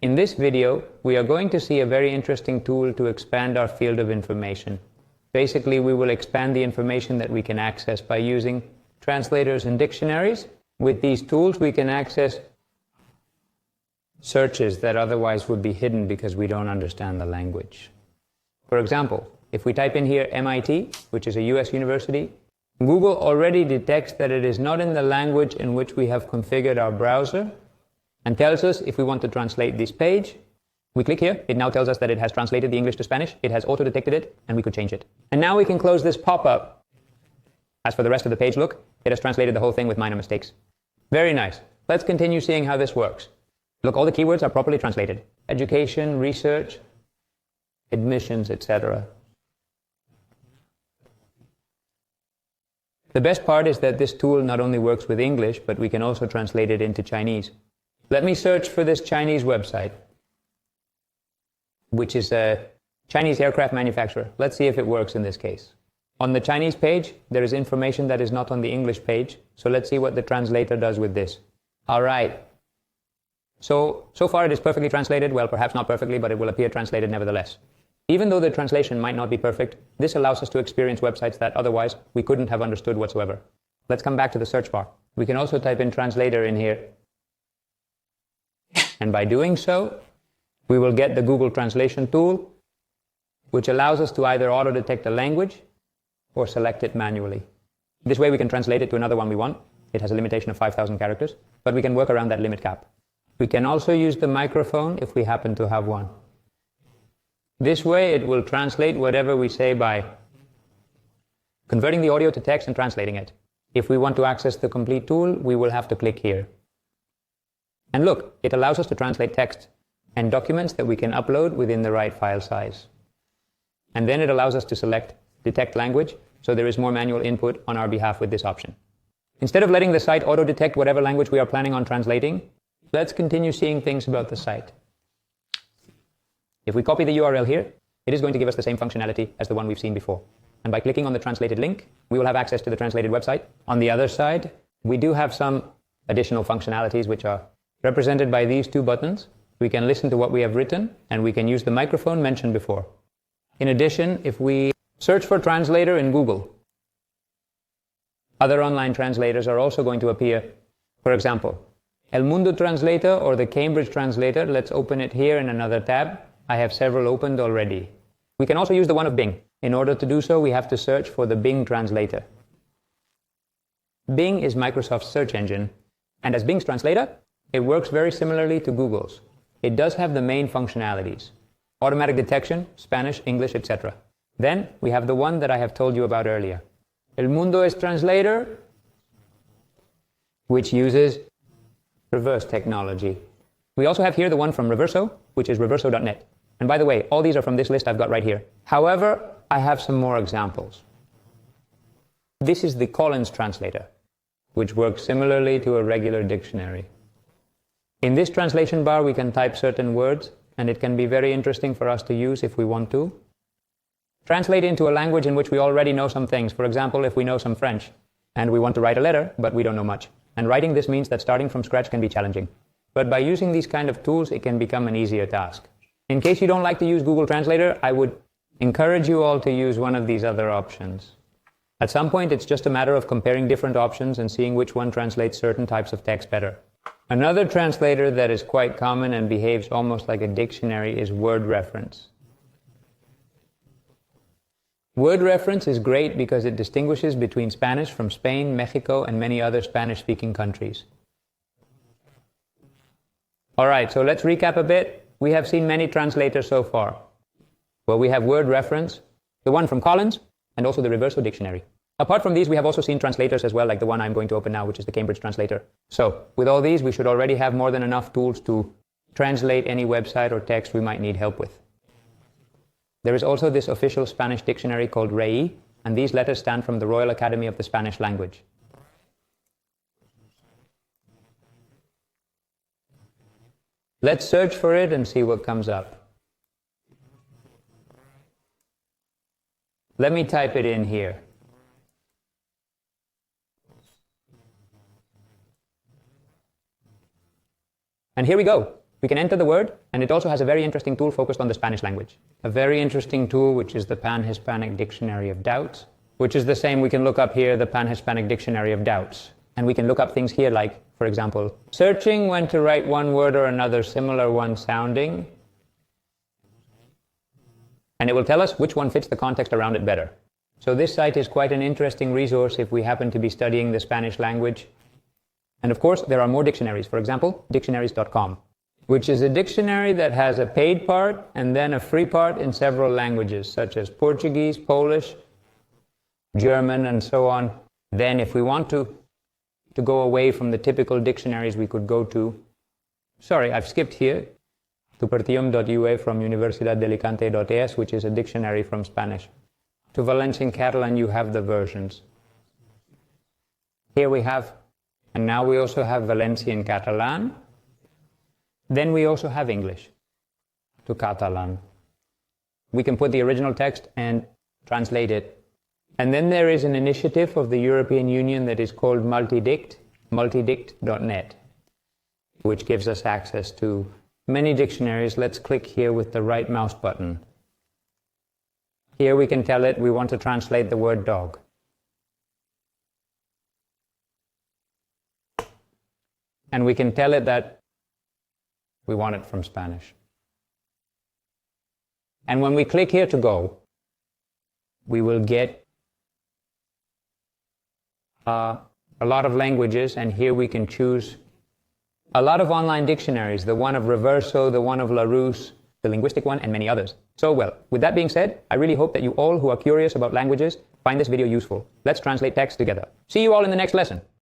In this video, we are going to see a very interesting tool to expand our field of information. Basically, we will expand the information that we can access by using translators and dictionaries. With these tools, we can access searches that otherwise would be hidden because we don't understand the language. For example, if we type in here MIT, which is a US university, Google already detects that it is not in the language in which we have configured our browser and tells us if we want to translate this page. We click here, it now tells us that it has translated the English to Spanish, it has auto-detected it, and we could change it. And now we can close this pop-up. As for the rest of the page, look, it has translated the whole thing with minor mistakes. Very nice. Let's continue seeing how this works. Look, all the keywords are properly translated. Education, research, admissions, etc. The best part is that this tool not only works with English, but we can also translate it into Chinese. Let me search for this Chinese website, which is a Chinese aircraft manufacturer. Let's see if it works in this case. On the Chinese page, there is information that is not on the English page, so let's see what the translator does with this. All right. So far it is perfectly translated. Well, perhaps not perfectly, but it will appear translated nevertheless. Even though the translation might not be perfect, this allows us to experience websites that otherwise we couldn't have understood whatsoever. Let's come back to the search bar. We can also type in translator in here. And by doing so, we will get the Google Translation tool, which allows us to either auto-detect a language or select it manually. This way we can translate it to another one we want. It has a limitation of 5,000 characters, but we can work around that limit cap. We can also use the microphone if we happen to have one. This way it will translate whatever we say by converting the audio to text and translating it. If we want to access the complete tool, we will have to click here. And look, it allows us to translate text and documents that we can upload within the right file size. And then it allows us to select detect language, so there is more manual input on our behalf with this option. Instead of letting the site auto-detect whatever language we are planning on translating, let's continue seeing things about the site. If we copy the URL here, it is going to give us the same functionality as the one we've seen before. And by clicking on the translated link, we will have access to the translated website. On the other side, we do have some additional functionalities which are represented by these two buttons. We can listen to what we have written, and we can use the microphone mentioned before. In addition, if we search for translator in Google, other online translators are also going to appear. For example, El Mundo Translator or the Cambridge Translator. Let's open it here in another tab. I have several opened already. We can also use the one of Bing. In order to do so, we have to search for the Bing translator. Bing is Microsoft's search engine, and as Bing's translator, it works very similarly to Google's. It does have the main functionalities: automatic detection, Spanish, English, etc. Then we have the one that I have told you about earlier, El Mundo Translator, which uses reverse technology. We also have here the one from Reverso, which is reverso.net. And by the way, all these are from this list I've got right here. However, I have some more examples. This is the Collins Translator, which works similarly to a regular dictionary. In this translation bar, we can type certain words, and it can be very interesting for us to use if we want to. Translate into a language in which we already know some things. For example, if we know some French, and we want to write a letter, but we don't know much. And writing this means that starting from scratch can be challenging. But by using these kind of tools, it can become an easier task. In case you don't like to use Google Translator, I would encourage you all to use one of these other options. At some point, it's just a matter of comparing different options and seeing which one translates certain types of text better. Another translator that is quite common and behaves almost like a dictionary is word reference. Word reference is great because it distinguishes between Spanish from Spain, Mexico, and many other Spanish-speaking countries. All right, so let's recap a bit. We have seen many translators so far. Well, we have word reference, the one from Collins, and also the Reverso dictionary. Apart from these, we have also seen translators as well, like the one I'm going to open now, which is the Cambridge Translator. So, with all these, we should already have more than enough tools to translate any website or text we might need help with. There is also this official Spanish dictionary called REI, and these letters stand from the Royal Academy of the Spanish Language. Let's search for it and see what comes up. Let me type it in here. And here we go. We can enter the word, and it also has a very interesting tool focused on the Spanish language. A very interesting tool, which is the Pan-Hispanic Dictionary of Doubts, which is the same. We can look up here the Pan-Hispanic Dictionary of Doubts. And we can look up things here like, for example, searching when to write one word or another similar one sounding. And it will tell us which one fits the context around it better. So this site is quite an interesting resource if we happen to be studying the Spanish language. And of course, there are more dictionaries. For example, dictionaries.com, which is a dictionary that has a paid part and then a free part in several languages, such as Portuguese, Polish, German, and so on. Then if we want to go away from the typical dictionaries, we could go to, sorry, I've skipped here, to Pertium.ua from universidadealicante.es, which is a dictionary from Spanish. To Valencian Catalan, you have the versions. Here we have, and now we also have Valencian Catalan. Then we also have English, to Catalan. We can put the original text and translate it. And then there is an initiative of the European Union that is called MultiDict, multidict.net, which gives us access to many dictionaries. Let's click here with the right mouse button. Here we can tell it we want to translate the word dog. And we can tell it that we want it from Spanish. And when we click here to go, we will get a lot of languages, and here we can choose a lot of online dictionaries, the one of Reverso, the one of Larousse, the linguistic one, and many others. So well, with that being said, I really hope that you all who are curious about languages find this video useful. Let's translate text together. See you all in the next lesson.